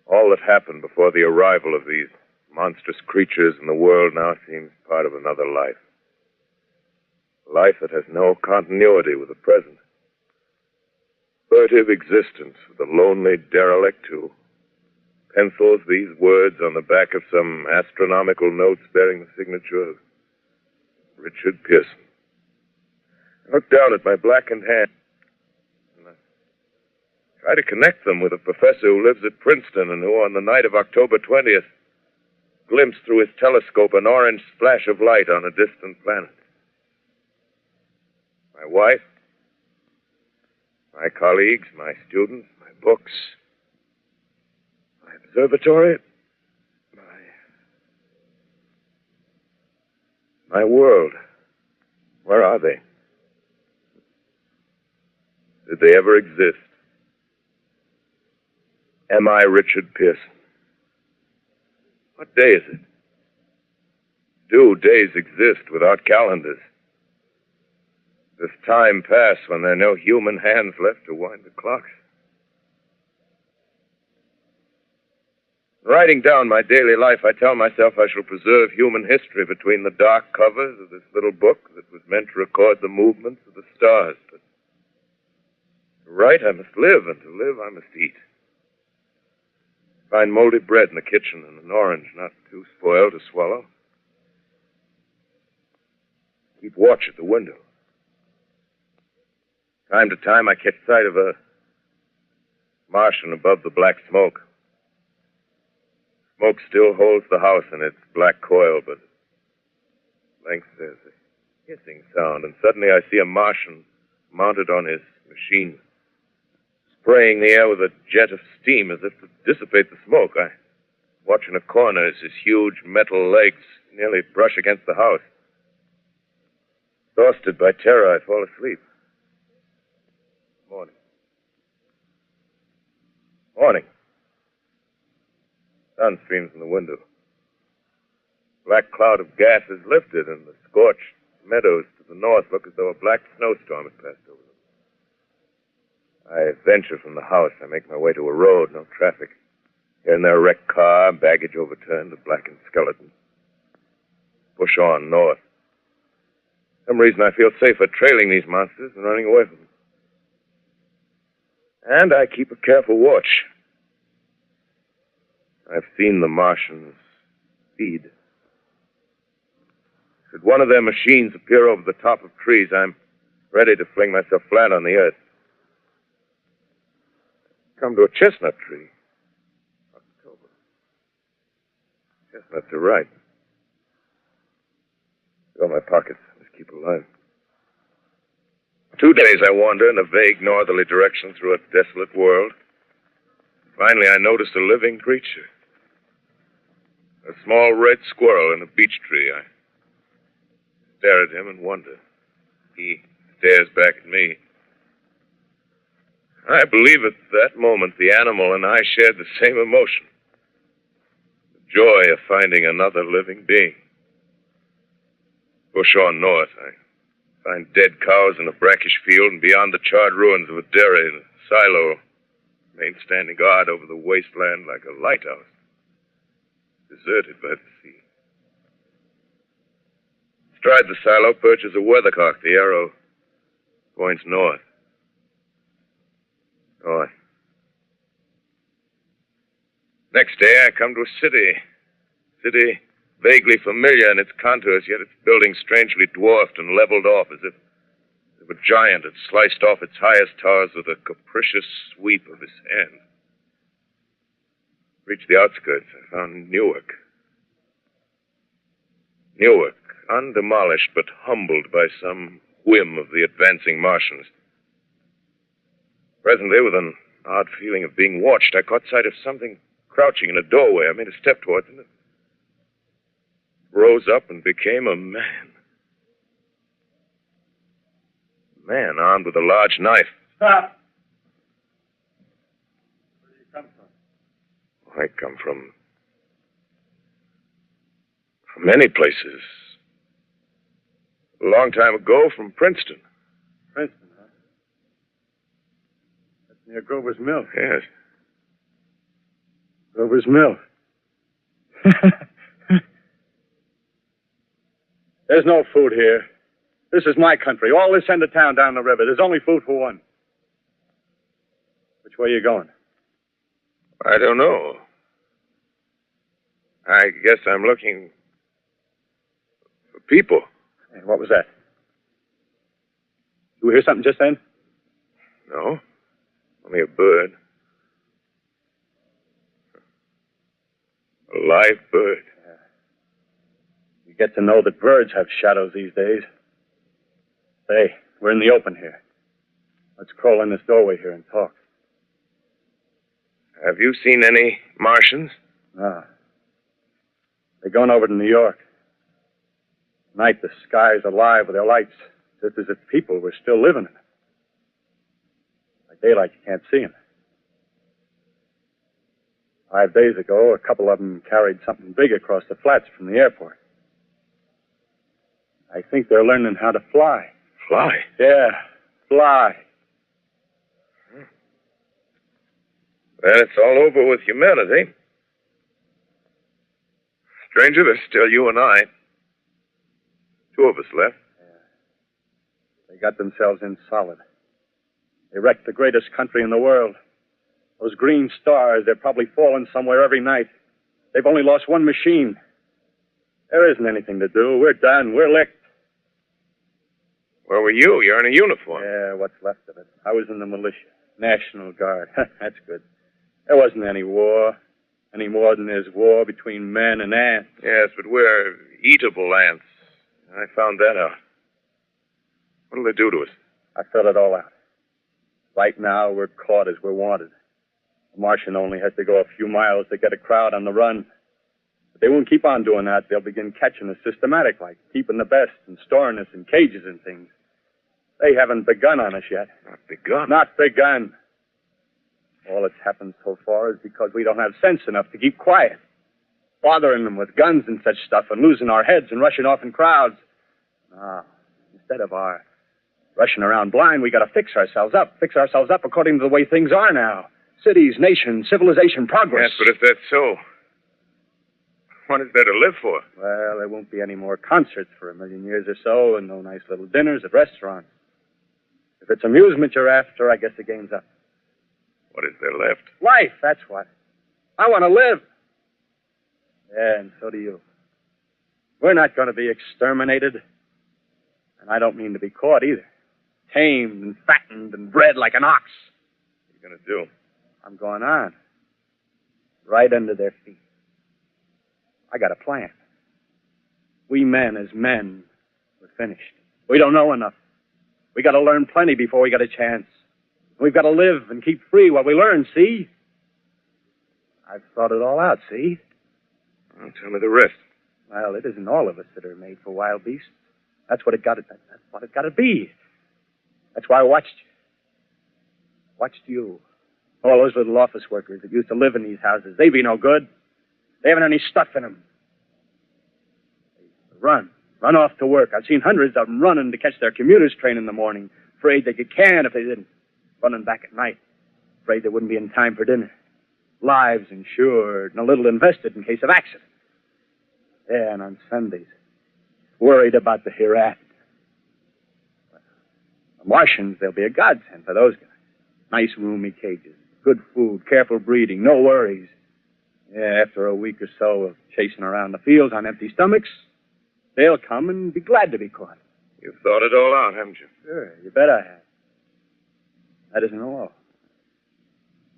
All that happened before the arrival of these monstrous creatures in the world now seems part of another life. A life that has no continuity with the present. Furtive existence with a lonely derelict who pencils these words on the back of some astronomical notes bearing the signature of Richard Pearson. I look down at my blackened hand and I try to connect them with a professor who lives at Princeton and who, on the night of October 20th, glimpsed through his telescope an orange splash of light on a distant planet. My wife, my colleagues, my students, my books, my observatory, my world. Where are they? Did they ever exist? Am I Richard Pearson? What day is it? Do days exist without calendars? Does time pass when there are no human hands left to wind the clocks? Writing down my daily life, I tell myself I shall preserve human history between the dark covers of this little book that was meant to record the movements of the stars. But to write, I must live, and to live, I must eat. Find moldy bread in the kitchen and an orange not too spoiled to swallow. Keep watch at the window. Time to time, I catch sight of a Martian above the black smoke. Smoke still holds the house in its black coil, but at length there's a hissing sound, and suddenly I see a Martian mounted on his machine, spraying the air with a jet of steam as if to dissipate the smoke. I watch in a corner as his huge metal legs nearly brush against the house. Exhausted by terror, I fall asleep. Morning. Morning. Sun streams in the window. Black cloud of gas is lifted, and the scorched meadows to the north look as though a black snowstorm had passed over them. I venture from the house. I make my way to a road, no traffic. Here and there, a wrecked car, baggage overturned, a blackened skeleton. Push on north. For some reason, I feel safer trailing these monsters than running away from them. And I keep a careful watch. I've seen the Martians feed. Should one of their machines appear over the top of trees, I'm ready to fling myself flat on the earth. Come to a chestnut tree. October. Chestnuts are ripe. Fill my pockets. Just keep alive. 2 days I wander in a vague northerly direction through a desolate world. Finally, I noticed a living creature. A small red squirrel in a beech tree. I stare at him and wonder. He stares back at me. I believe at that moment the animal and I shared the same emotion. The joy of finding another living being. Push on north. I find dead cows in a brackish field, and beyond the charred ruins of a dairy and a silo, remain standing guard over the wasteland like a lighthouse, deserted by the sea. Astride the silo perches a weathercock. The arrow points north. North. Next day, I come to a city. City vaguely familiar in its contours, yet its buildings strangely dwarfed and leveled off as if a giant had sliced off its highest towers with a capricious sweep of his hand. Reached the outskirts, I found Newark. Newark, undemolished but humbled by some whim of the advancing Martians. Presently, with an odd feeling of being watched, I caught sight of something crouching in a doorway. I made a step towards it. Rose up and became a man. A man armed with a large knife. Stop! Where did you come from? I come from many places. A long time ago from Princeton. Princeton, huh? That's near Grover's Mill. Yes. Grover's Mill. There's no food here. This is my country. All this end of town down the river. There's only food for one. Which way are you going? I don't know. I guess I'm looking for people. Hey, what was that? You hear something just then? No. Only a bird. A live bird. You get to know that birds have shadows these days. Say, we're in the open here. Let's crawl in this doorway here and talk. Have you seen any Martians? No. They're going over to New York. Tonight, the sky's alive with their lights, just as if people were still living in it. By daylight, you can't see them. 5 days ago, a couple of them carried something big across the flats from the airport. I think they're learning how to fly. Fly? Yeah, fly. Then it's all over with humanity. Stranger, there's still you and I. 2 of us left. Yeah. They got themselves in solid. They wrecked the greatest country in the world. Those green stars, they're probably falling somewhere every night. They've only lost one machine. There isn't anything to do. We're done. We're licked. Where were you? You're in a uniform. Yeah, what's left of it. I was in the militia. National Guard. That's good. There wasn't any war. Any more than there's war between men and ants. Yes, but we're eatable ants. I found that out. What'll they do to us? I filled it all out. Right now, we're caught as we're wanted. The Martian only has to go a few miles to get a crowd on the run. But they won't keep on doing that. They'll begin catching us systematic, like keeping the best and storing us in cages and things. They haven't begun on us yet. Not begun? Not begun. All that's happened so far is because we don't have sense enough to keep quiet. Bothering them with guns and such stuff and losing our heads and rushing off in crowds. No. Instead of our rushing around blind, we got to fix ourselves up. Fix ourselves up according to the way things are now. Cities, nations, civilization, progress. Yes, but if that's so, what is there to live for? Well, there won't be any more concerts for 1,000,000 years or so, and no nice little dinners at restaurants. If it's amusement you're after, I guess the game's up. What is there left? Life, that's what. I want to live. Yeah, and so do you. We're not going to be exterminated. And I don't mean to be caught either. Tamed and fattened and bred like an ox. What are you going to do? I'm going on. Right under their feet. I got a plan. We men as men, we're finished. We don't know enough. We got to learn plenty before we got a chance. We've got to live and keep free while we learn, see? I've thought it all out, see? Well, tell me the rest. Well, it isn't all of us that are made for wild beasts. That's what it got to be. That's why I watched you. Watched you. All those little office workers that used to live in these houses. They be no good. They haven't any stuff in them. Run. Run off to work. I've seen hundreds of them running to catch their commuter's train in the morning. Afraid they'd get canned if they didn't. Running back at night. Afraid they wouldn't be in time for dinner. Lives insured and a little invested in case of accident. Yeah, and on Sundays, worried about the hereafter. The Martians, they'll be a godsend for those guys. Nice roomy cages, good food, careful breeding, no worries. Yeah, after a week or so of chasing around the fields on empty stomachs, they'll come and be glad to be caught. You've thought it all out, haven't you? Sure, you bet I have. That isn't all.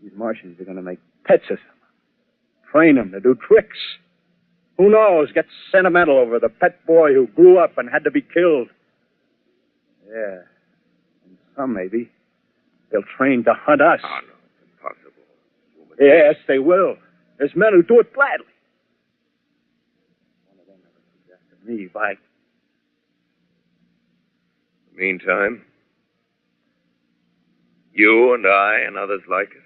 These Martians are going to make pets of them. Train them to do tricks. Who knows? Get sentimental over the pet boy who grew up and had to be killed. Yeah. And some, maybe, they'll train to hunt us. Oh, no, it's impossible. Yes, they will. There's men who do it gladly. One of them never suggested me, by... Meantime, you and I and others like us,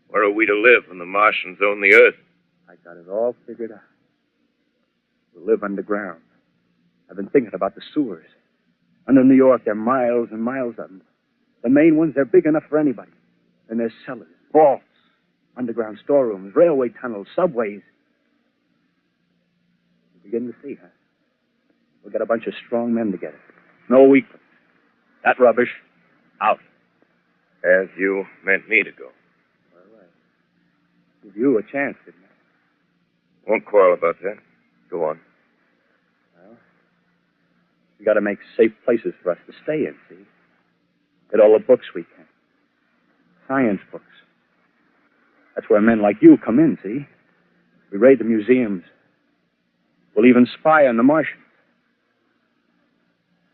where are we to live when the Martians own the Earth? I got it all figured out. We'll live underground. I've been thinking about the sewers. Under New York, there are miles and miles of them. The main ones, they're big enough for anybody. And there's cellars, vaults, underground storerooms, railway tunnels, subways. You begin to see, huh? We'll get a bunch of strong men together. No weakness. That rubbish, out. As you meant me to go. All right. Give you a chance, didn't I? Won't quarrel about that. Go on. Well, we got to make safe places for us to stay in, see? Get all the books we can. Science books. That's where men like you come in, see? We raid the museums. We'll even spy on the Martians.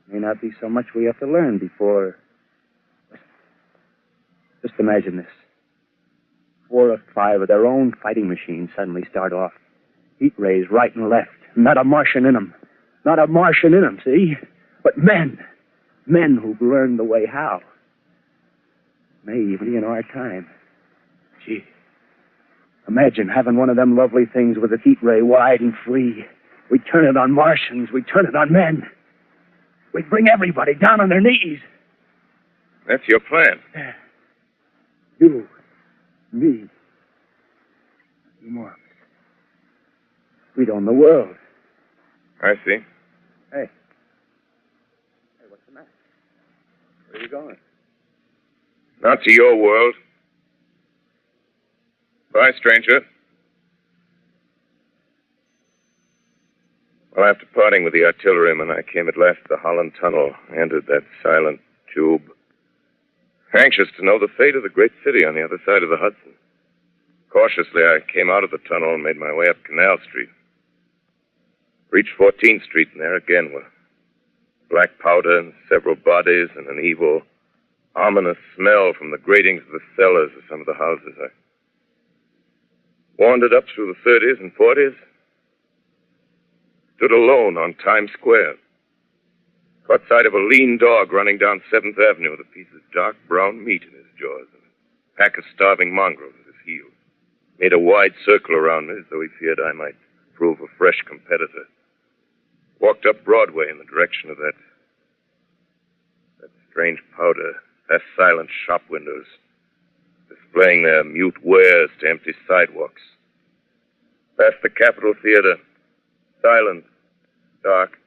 May not be so much we have to learn before... Just imagine this. 4 or 5 of their own fighting machines suddenly start off. Heat rays right and left. Not a Martian in them. Not a Martian in them, see? But men. Men who've learned the way how. May even be in our time. Gee. Imagine having one of them lovely things with a heat ray wide and free. We turn it on Martians. We turn it on men. We'd bring everybody down on their knees. That's your plan. You. Me. More. We'd own the world. I see. Hey. Hey, what's the matter? Where are you going? Not to your world. Bye, stranger. Well, after parting with the artilleryman, I came at last to the Holland Tunnel, entered that silent tube. Anxious to know the fate of the great city on the other side of the Hudson. Cautiously, I came out of the tunnel and made my way up Canal Street. Reached 14th Street, and there again were black powder and several bodies and an evil, ominous smell from the gratings of the cellars of some of the houses. I wandered up through the 30s and 40s, stood alone on Times Square, caught sight of a lean dog running down 7th Avenue with a piece of dark brown meat in his jaws and a pack of starving mongrels at his heels. Made a wide circle around me as though he feared I might prove a fresh competitor. Walked up Broadway in the direction of that strange powder, past silent shop windows, displaying their mute wares to empty sidewalks. Past the Capitol Theater, silent, dark.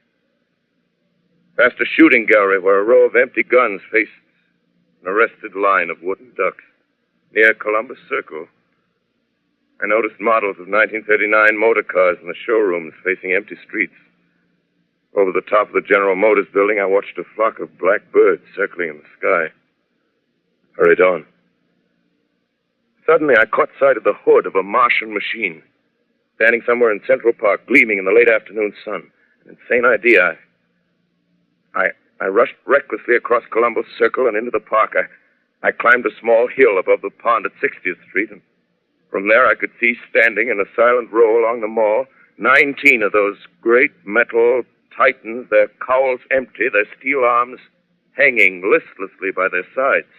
Past a shooting gallery where a row of empty guns faced an arrested line of wooden ducks. Near Columbus Circle, I noticed models of 1939 motor cars in the showrooms facing empty streets. Over the top of the General Motors building, I watched a flock of black birds circling in the sky. Hurried on. Suddenly, I caught sight of the hood of a Martian machine, standing somewhere in Central Park, gleaming in the late afternoon sun. An insane idea. I rushed recklessly across Columbus Circle and into the park. I climbed a small hill above the pond at 60th Street, and from there I could see standing in a silent row along the mall 19 of those great metal titans, their cowls empty, their steel arms hanging listlessly by their sides.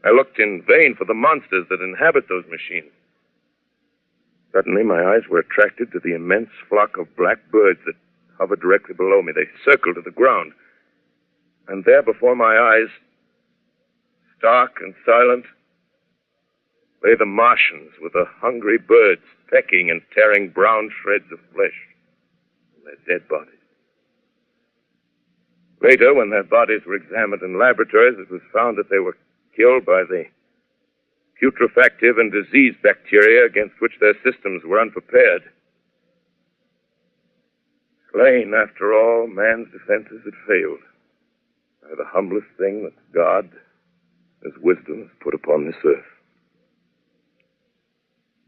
I looked in vain for the monsters that inhabit those machines. Suddenly, my eyes were attracted to the immense flock of black birds that hovered directly below me. They circled to the ground. And there before my eyes, stark and silent, lay the Martians with the hungry birds pecking and tearing brown shreds of flesh from their dead bodies. Later, when their bodies were examined in laboratories, it was found that they were killed by the putrefactive and disease bacteria against which their systems were unprepared. Slain, after all, man's defenses had failed by the humblest thing that God, His wisdom, has put upon this earth.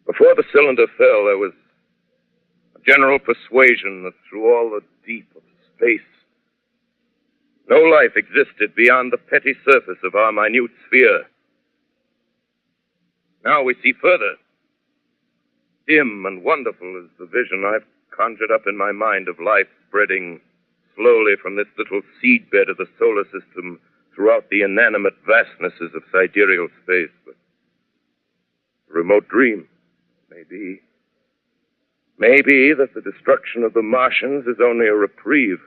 Before the cylinder fell, there was a general persuasion that through all the deep of space, no life existed beyond the petty surface of our minute sphere. Now we see further. Dim and wonderful is the vision I've conjured up in my mind of life spreading slowly from this little seedbed of the solar system throughout the inanimate vastnesses of sidereal space. But a remote dream, maybe. Maybe that the destruction of the Martians is only a reprieve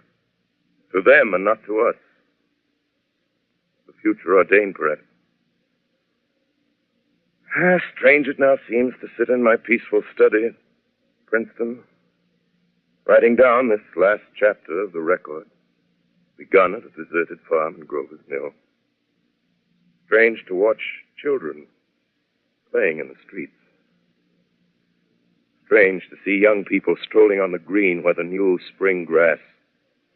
to them and not to us. The future ordained, perhaps. Strange it now seems to sit in my peaceful study at Princeton, writing down this last chapter of the record, begun at a deserted farm in Grover's Mill. Strange to watch children playing in the streets. Strange to see young people strolling on the green where the new spring grass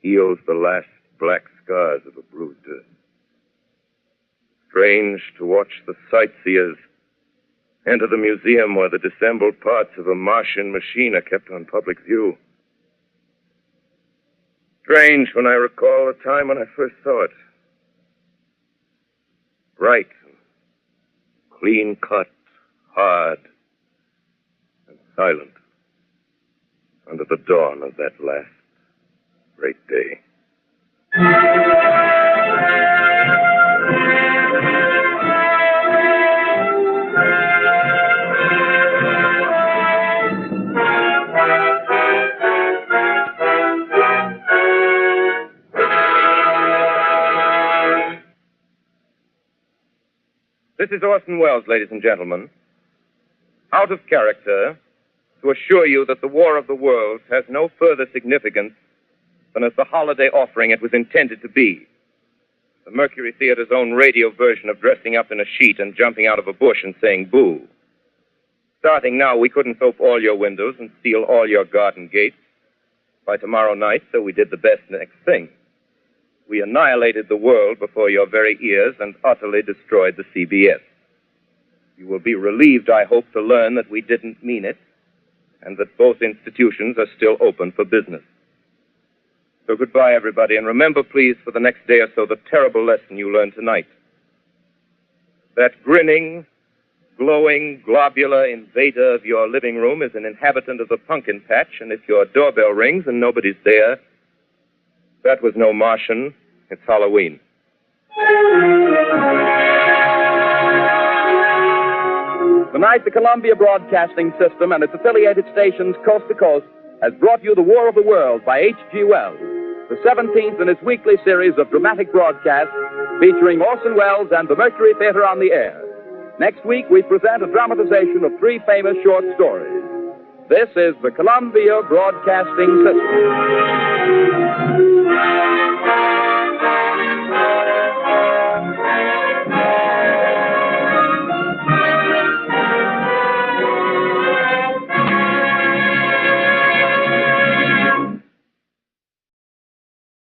heals the last black scars of a bruised earth. Strange to watch the sightseers enter the museum where the dissembled parts of a Martian machine are kept on public view. Strange when I recall the time when I first saw it. Bright, clean cut, hard, and silent under the dawn of that last great day. This is Orson Welles, ladies and gentlemen. Out of character, to assure you that the War of the Worlds has no further significance than as the holiday offering it was intended to be. The Mercury Theater's own radio version of dressing up in a sheet and jumping out of a bush and saying boo. Starting now, we couldn't soap all your windows and seal all your garden gates by tomorrow night, so we did the best next thing. We annihilated the world before your very ears and utterly destroyed the CBS. You will be relieved, I hope, to learn that we didn't mean it and that both institutions are still open for business. So goodbye, everybody, and remember, please, for the next day or so, the terrible lesson you learned tonight. That grinning, glowing, globular invader of your living room is an inhabitant of the pumpkin patch, and if your doorbell rings and nobody's there, that was no Martian. It's Halloween. Tonight, the Columbia Broadcasting System and its affiliated stations coast to coast has brought you The War of the Worlds by H.G. Wells, the 17th in its weekly series of dramatic broadcasts featuring Orson Welles and the Mercury Theater on the air. Next week, we present a dramatization of 3 famous short stories. This is the Columbia Broadcasting System.